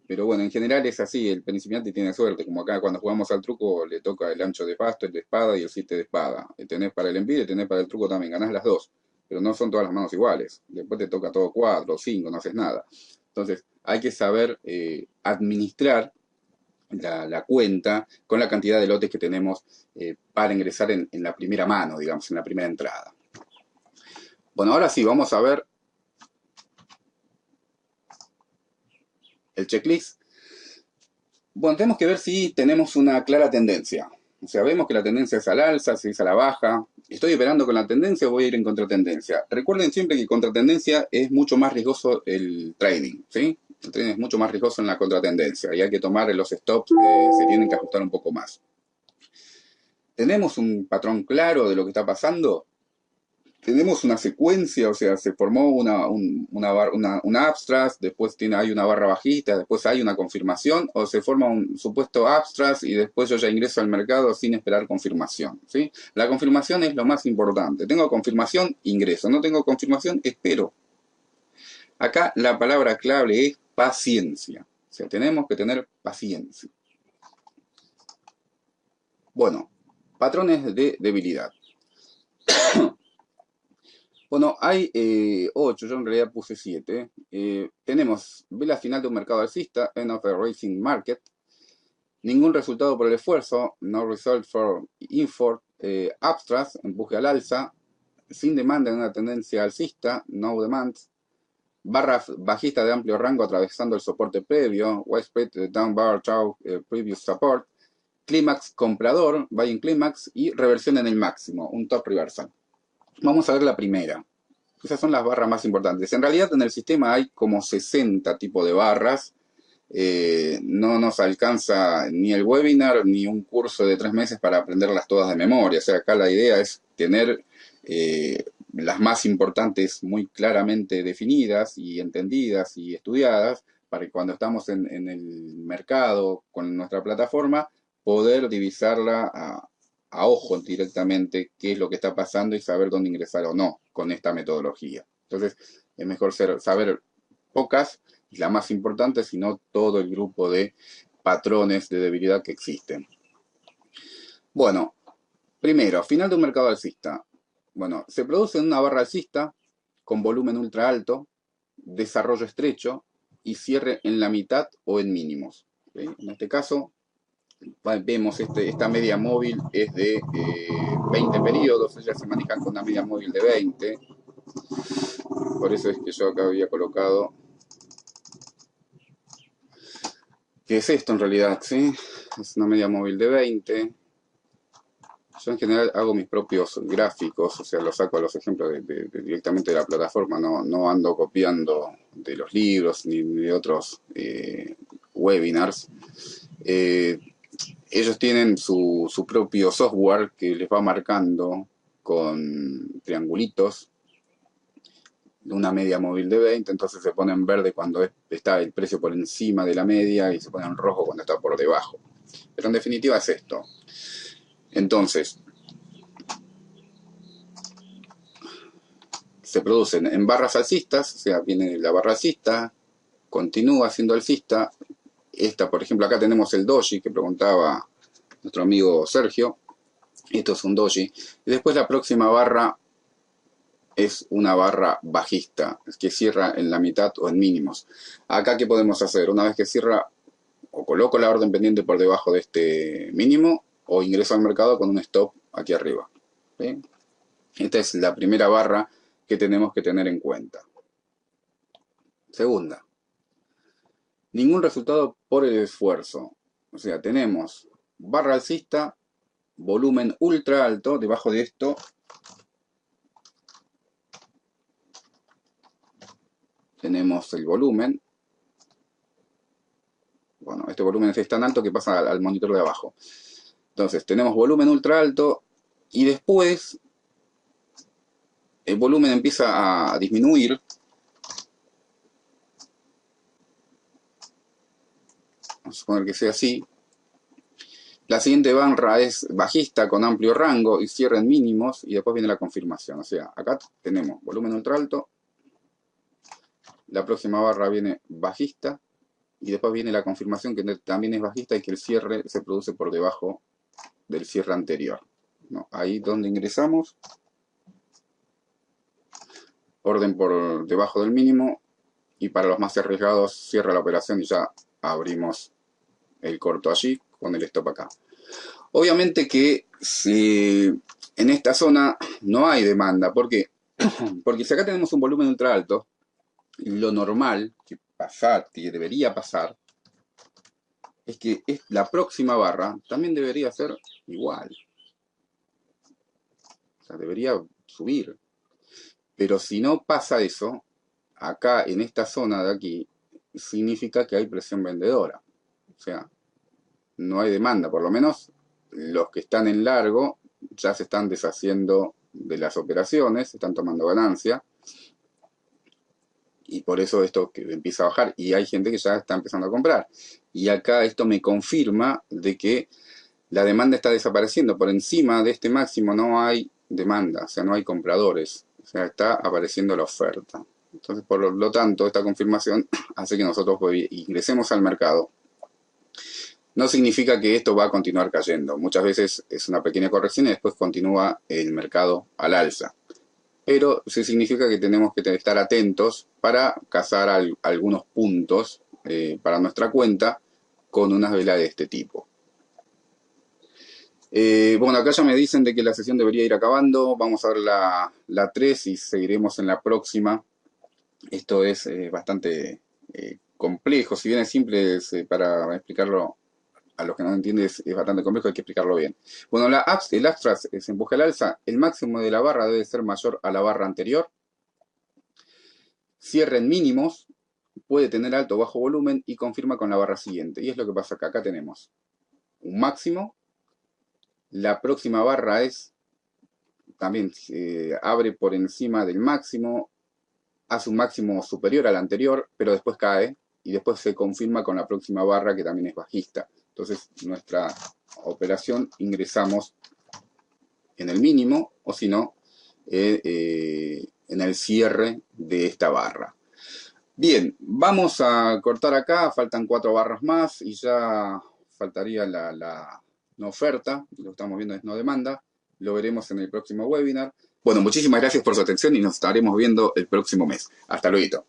Speaker 1: Pero bueno, en general es así, el principiante tiene suerte, como acá cuando jugamos al truco le toca el ancho de pasto, el de espada y el 7 de espada. Tenés para el envide, tenés para el truco también, ganás las dos, pero no son todas las manos iguales. Después te toca todo 4 o 5, no haces nada. Entonces hay que saber administrar la cuenta con la cantidad de lotes que tenemos para ingresar en la primera mano, digamos, en la primera entrada. Bueno, ahora sí, vamos a ver el checklist. Bueno, tenemos que ver si tenemos una clara tendencia. O sea, vemos que la tendencia es al alza, si es a la baja. ¿Estoy operando con la tendencia o voy a ir en contratendencia? Recuerden siempre que contratendencia es mucho más riesgoso el trading, ¿sí? El trading es mucho más riesgoso en la contratendencia y hay que tomar los stops, se tienen que ajustar un poco más. ¿Tenemos un patrón claro de lo que está pasando? Tenemos una secuencia, o sea, se formó una abstract, después hay una barra bajista, después hay una confirmación, o se forma un supuesto abstract y después yo ya ingreso al mercado sin esperar confirmación, ¿sí? La confirmación es lo más importante. Tengo confirmación, ingreso. No tengo confirmación, espero. Acá la palabra clave es paciencia. O sea, tenemos que tener paciencia. Bueno, patrones de debilidad. Bueno, hay 8, yo en realidad puse 7. Tenemos vela final de un mercado alcista, end of a rising market, ningún resultado por el esfuerzo, no result for effort, abstract, empuje al alza, sin demanda en una tendencia alcista, no demand, barra bajista de amplio rango atravesando el soporte previo, widespread down bar chart previous support, clímax comprador, buying clímax y reversión en el máximo, un top reversal. Vamos a ver la primera. Esas son las barras más importantes. En realidad en el sistema hay como 60 tipos de barras. No nos alcanza ni el webinar ni un curso de 3 meses para aprenderlas todas de memoria. O sea, acá la idea es tener las más importantes muy claramente definidas y entendidas y estudiadas para que cuando estamos en el mercado con nuestra plataforma poder divisarla a ojo directamente qué es lo que está pasando y saber dónde ingresar o no con esta metodología. Entonces, es mejor saber pocas y la más importante, sino todo el grupo de patrones de debilidad que existen. Bueno, primero, final de un mercado alcista. Bueno, se produce en una barra alcista con volumen ultra alto, desarrollo estrecho y cierre en la mitad o en mínimos. ¿Okay? En este caso, vemos esta media móvil es de 20 periodos, ellas se manejan con una media móvil de 20, por eso es que yo acá había colocado, ¿qué es esto en realidad? ¿Sí? Es una media móvil de 20, yo en general hago mis propios gráficos, o sea, los saco a los ejemplos directamente de la plataforma, no ando copiando de los libros ni de otros webinars. Ellos tienen su propio software que les va marcando con triangulitos de una media móvil de 20, entonces se pone en verde cuando está el precio por encima de la media y se pone en rojo cuando está por debajo. Pero en definitiva es esto. Entonces, se producen en barras alcistas, o sea, viene la barra alcista, continúa siendo alcista. Esta, por ejemplo, acá tenemos el doji que preguntaba nuestro amigo Sergio. Esto es un doji. Y después la próxima barra es una barra bajista, que cierra en la mitad o en mínimos. Acá, ¿qué podemos hacer? Una vez que cierra, o coloco la orden pendiente por debajo de este mínimo, o ingreso al mercado con un stop aquí arriba. ¿Sí? Esta es la primera barra que tenemos que tener en cuenta. Segunda, ningún resultado por el esfuerzo. O sea, tenemos barra alcista, volumen ultra alto, debajo de esto tenemos el volumen. Bueno, este volumen es tan alto que pasa al monitor de abajo. Entonces, tenemos volumen ultra alto y después el volumen empieza a disminuir. Vamos a suponer que sea así. La siguiente barra es bajista con amplio rango y cierra en mínimos y después viene la confirmación. O sea, acá tenemos volumen ultra alto, la próxima barra viene bajista y después viene la confirmación que también es bajista y que el cierre se produce por debajo del cierre anterior. ¿No? Ahí donde ingresamos, orden por debajo del mínimo y para los más arriesgados cierra la operación y ya abrimos el corto allí con el stop acá. Obviamente que si en esta zona no hay demanda, ¿por qué? Porque si acá tenemos un volumen ultra alto, lo normal que debería pasar, es que la próxima barra también debería ser igual. O sea, debería subir. Pero si no pasa eso, acá en esta zona de aquí, significa que hay presión vendedora. O sea, no hay demanda, por lo menos los que están en largo ya se están deshaciendo de las operaciones, están tomando ganancia y por eso esto que empieza a bajar y hay gente que ya está empezando a comprar. Y acá esto me confirma de que la demanda está desapareciendo. Por encima de este máximo no hay demanda, o sea, no hay compradores, o sea, está apareciendo la oferta. Entonces, por lo tanto, esta confirmación hace que nosotros ingresemos al mercado. No significa que esto va a continuar cayendo. Muchas veces es una pequeña corrección y después continúa el mercado al alza. Pero sí significa que tenemos que estar atentos para cazar algunos puntos para nuestra cuenta con unas velas de este tipo. Bueno, acá ya me dicen de que la sesión debería ir acabando. Vamos a ver la 3 y seguiremos en la próxima. Esto es bastante complejo. Si bien es simple, para explicarlo a los que no entienden es bastante complejo, hay que explicarlo bien. Bueno, el Astra se empuja al alza. El máximo de la barra debe ser mayor a la barra anterior. Cierra en mínimos. Puede tener alto o bajo volumen y confirma con la barra siguiente. Y es lo que pasa acá. Acá tenemos un máximo. La próxima barra es también abre por encima del máximo, hace un máximo superior al anterior, pero después cae y después se confirma con la próxima barra que también es bajista. Entonces nuestra operación ingresamos en el mínimo o si no en el cierre de esta barra. Bien, vamos a cortar acá, faltan 4 barras más y ya faltaría la no oferta, lo estamos viendo es no demanda, lo veremos en el próximo webinar. Bueno, muchísimas gracias por su atención y nos estaremos viendo el próximo mes. Hasta luego.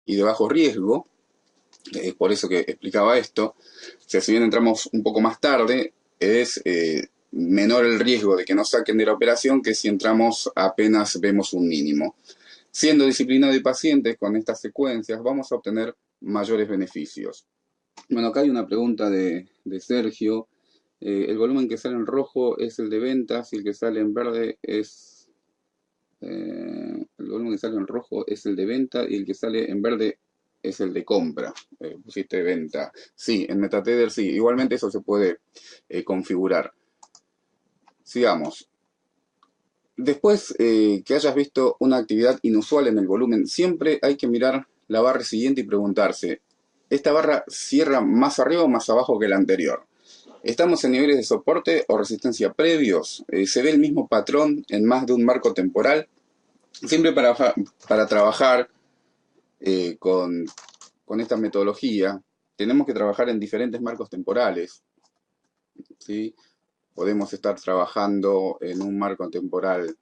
Speaker 1: Y de bajo riesgo, es por eso que explicaba esto, o sea, si bien entramos un poco más tarde, es menor el riesgo de que nos saquen de la operación que si entramos apenas vemos un mínimo. Siendo disciplinado y pacientes con estas secuencias, vamos a obtener mayores beneficios. Bueno, acá hay una pregunta de Sergio. El volumen que sale en rojo es el de ventas y el que sale en verde es... el volumen que sale en rojo es el de venta y el que sale en verde es el de compra. Pusiste venta. Sí, en MetaTrader sí. Igualmente eso se puede configurar. Sigamos. Después que hayas visto una actividad inusual en el volumen, siempre hay que mirar la barra siguiente y preguntarse, ¿esta barra cierra más arriba o más abajo que la anterior? ¿Estamos en niveles de soporte o resistencia previos? ¿Se ve el mismo patrón en más de un marco temporal? Siempre para trabajar con esta metodología tenemos que trabajar en diferentes marcos temporales, ¿sí? Podemos estar trabajando en un marco temporal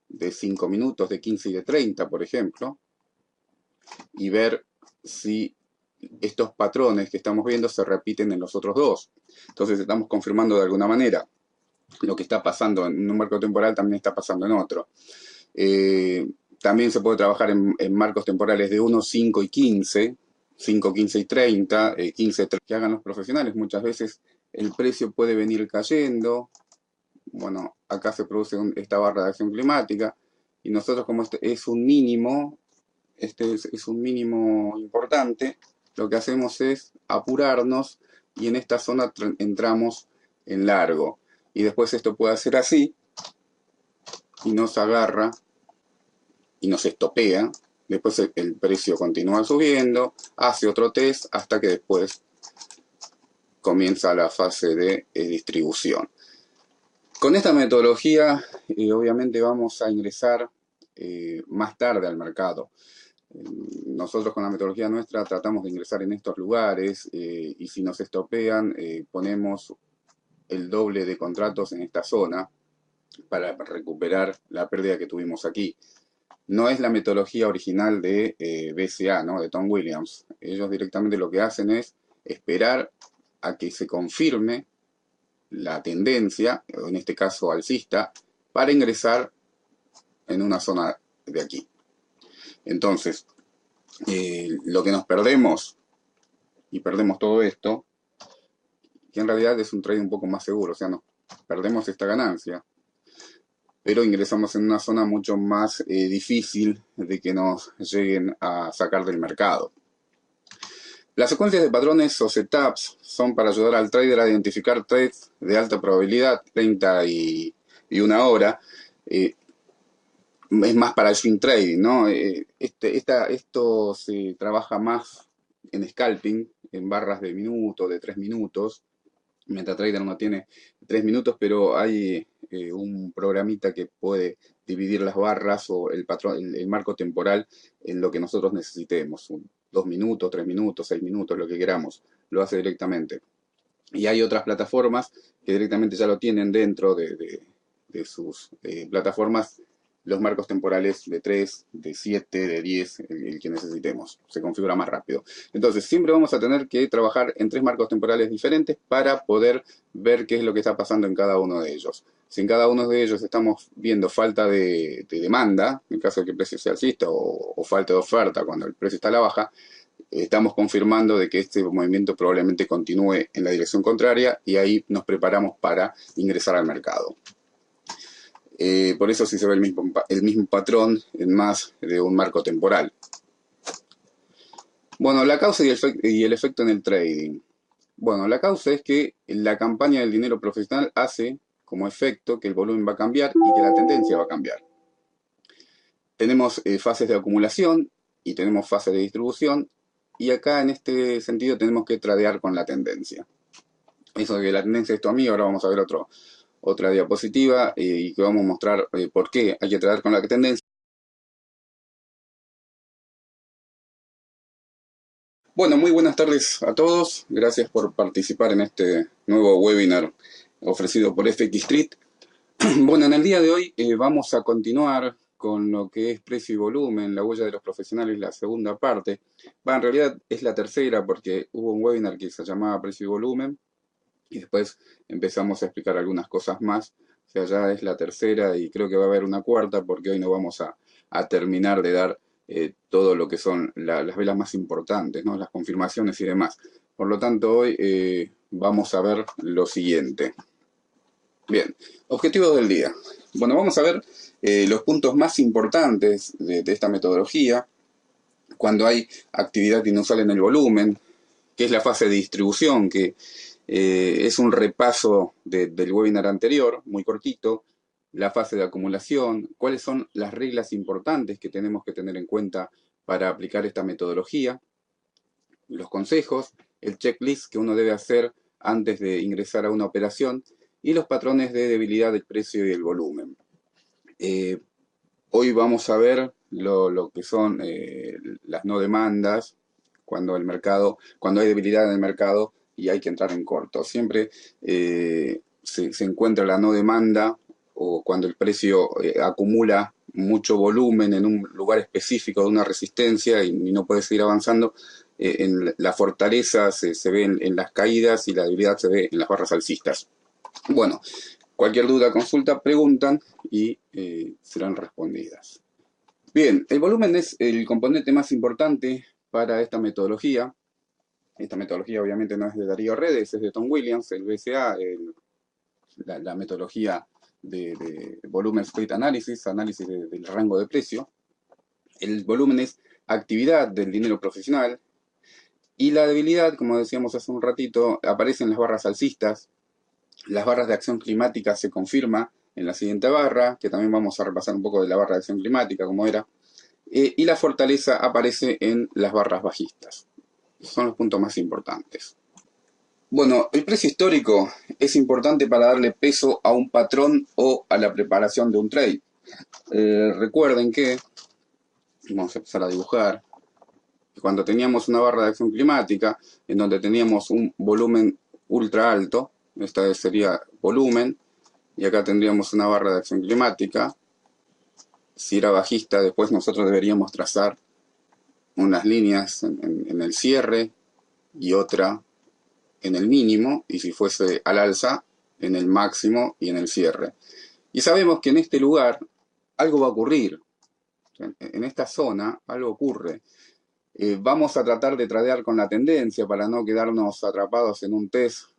Speaker 1: de 5 minutos, de 15 y de 30, por ejemplo, y ver si estos patrones que estamos viendo se repiten en los otros dos. Entonces estamos confirmando de alguna manera lo que está pasando en un marco temporal también está pasando en otro. También se puede trabajar en marcos temporales de 1, 5 y 15, 5, 15 y 30, 15, 30, que hagan los profesionales. Muchas veces el precio puede venir cayendo. Bueno, acá se produce esta barra de acción climática y nosotros, como este es un mínimo, es un mínimo importante, lo que hacemos es apurarnos y en esta zona entramos en largo. Y después esto puede hacer así y nos agarra y nos estopea. Después el precio continúa subiendo, hace otro test hasta que después comienza la fase de distribución. Con esta metodología, obviamente vamos a ingresar más tarde al mercado. Nosotros con la metodología nuestra tratamos de ingresar en estos lugares y si nos estopean ponemos el doble de contratos en esta zona para recuperar la pérdida que tuvimos aquí. No es la metodología original de BCA, ¿no? De Tom Williams. Ellos directamente lo que hacen es esperar a que se confirme la tendencia, en este caso alcista, para ingresar en una zona de aquí. Entonces, lo que nos perdemos, y perdemos todo esto, que en realidad es un trade un poco más seguro, o sea, no perdemos esta ganancia, pero ingresamos en una zona mucho más difícil de que nos lleguen a sacar del mercado. Las secuencias de patrones o setups son para ayudar al trader a identificar trades de alta probabilidad, 30 y 1 hora. Es más para el swing trading, ¿no? Esto se trabaja más en scalping, en barras de minuto, de 3 minutos. MetaTrader no tiene 3 minutos, pero hay un programita que puede dividir las barras o el patrón, el marco temporal en lo que nosotros necesitemos. 2 minutos, 3 minutos, 6 minutos, lo que queramos. Lo hace directamente. Y hay otras plataformas que directamente ya lo tienen dentro de sus plataformas, los marcos temporales de 3, de 7, de 10, el que necesitemos. Se configura más rápido. Entonces, siempre vamos a tener que trabajar en 3 marcos temporales diferentes para poder ver qué es lo que está pasando en cada uno de ellos. Si en cada uno de ellos estamos viendo falta de demanda, en caso de que el precio sea alcista, o falta de oferta cuando el precio está a la baja, estamos confirmando de que este movimiento probablemente continúe en la dirección contraria y ahí nos preparamos para ingresar al mercado. Por eso sí se ve el mismo patrón en más de un marco temporal. Bueno, la causa y el efecto en el trading. Bueno, la causa es que la campaña del dinero profesional hace como efecto que el volumen va a cambiar y que la tendencia va a cambiar. Tenemos fases de acumulación y tenemos fases de distribución y acá en este sentido tenemos que tradear con la tendencia. Eso de que la tendencia es tu amigo, ahora vamos a ver otra diapositiva y que vamos a mostrar por qué hay que tradear con la tendencia. Bueno, muy buenas tardes a todos. Gracias por participar en este nuevo webinar ofrecido por FX Street. Bueno, en el día de hoy vamos a continuar con lo que es precio y volumen, la huella de los profesionales, la segunda parte. En realidad es la tercera porque hubo un webinar que se llamaba precio y volumen y después empezamos a explicar algunas cosas más. O sea, ya es la tercera y creo que va a haber una cuarta porque hoy no vamos a terminar de dar todo lo que son las velas más importantes, ¿no? Las confirmaciones y demás. Por lo tanto, hoy vamos a ver lo siguiente. Bien, objetivos del día. Bueno, vamos a ver los puntos más importantes de esta metodología cuando hay actividad inusual en el volumen, que es la fase de distribución, que es un repaso del webinar anterior, muy cortito, la fase de acumulación, cuáles son las reglas importantes que tenemos que tener en cuenta para aplicar esta metodología, los consejos, el checklist que uno debe hacer antes de ingresar a una operación y los patrones de debilidad del precio y el volumen. Hoy vamos a ver lo que son las no demandas, cuando cuando hay debilidad en el mercado y hay que entrar en corto. Siempre se encuentra la no demanda o cuando el precio acumula mucho volumen en un lugar específico de una resistencia y no puede seguir avanzando. En la fortaleza se ve en las caídas y la debilidad se ve en las barras alcistas. Bueno, cualquier duda, consulta, preguntan y serán respondidas. Bien, el volumen es el componente más importante para esta metodología. Esta metodología obviamente no es de Darío Redes, es de Tom Williams, el BCA, la metodología de volumen split analysis, análisis del rango de precio. El volumen es actividad del dinero profesional y la debilidad, como decíamos hace un ratito, aparece en las barras alcistas. Las barras de acción climática se confirma en la siguiente barra, que también vamos a repasar un poco de la barra de acción climática, como era. Y la fortaleza aparece en las barras bajistas. Son los puntos más importantes. Bueno, el precio histórico es importante para darle peso a un patrón o a la preparación de un trade. Recuerden que, vamos a empezar a dibujar, cuando teníamos una barra de acción climática, en donde teníamos un volumen ultra alto, esta sería volumen, y acá tendríamos una barra de acción climática. Si era bajista, después nosotros deberíamos trazar unas líneas en el cierre y otra en el mínimo, y si fuese al alza, en el máximo y en el cierre. Y sabemos que en este lugar algo va a ocurrir. En esta zona algo ocurre. Vamos a tratar de tradear con la tendencia para no quedarnos atrapados en un test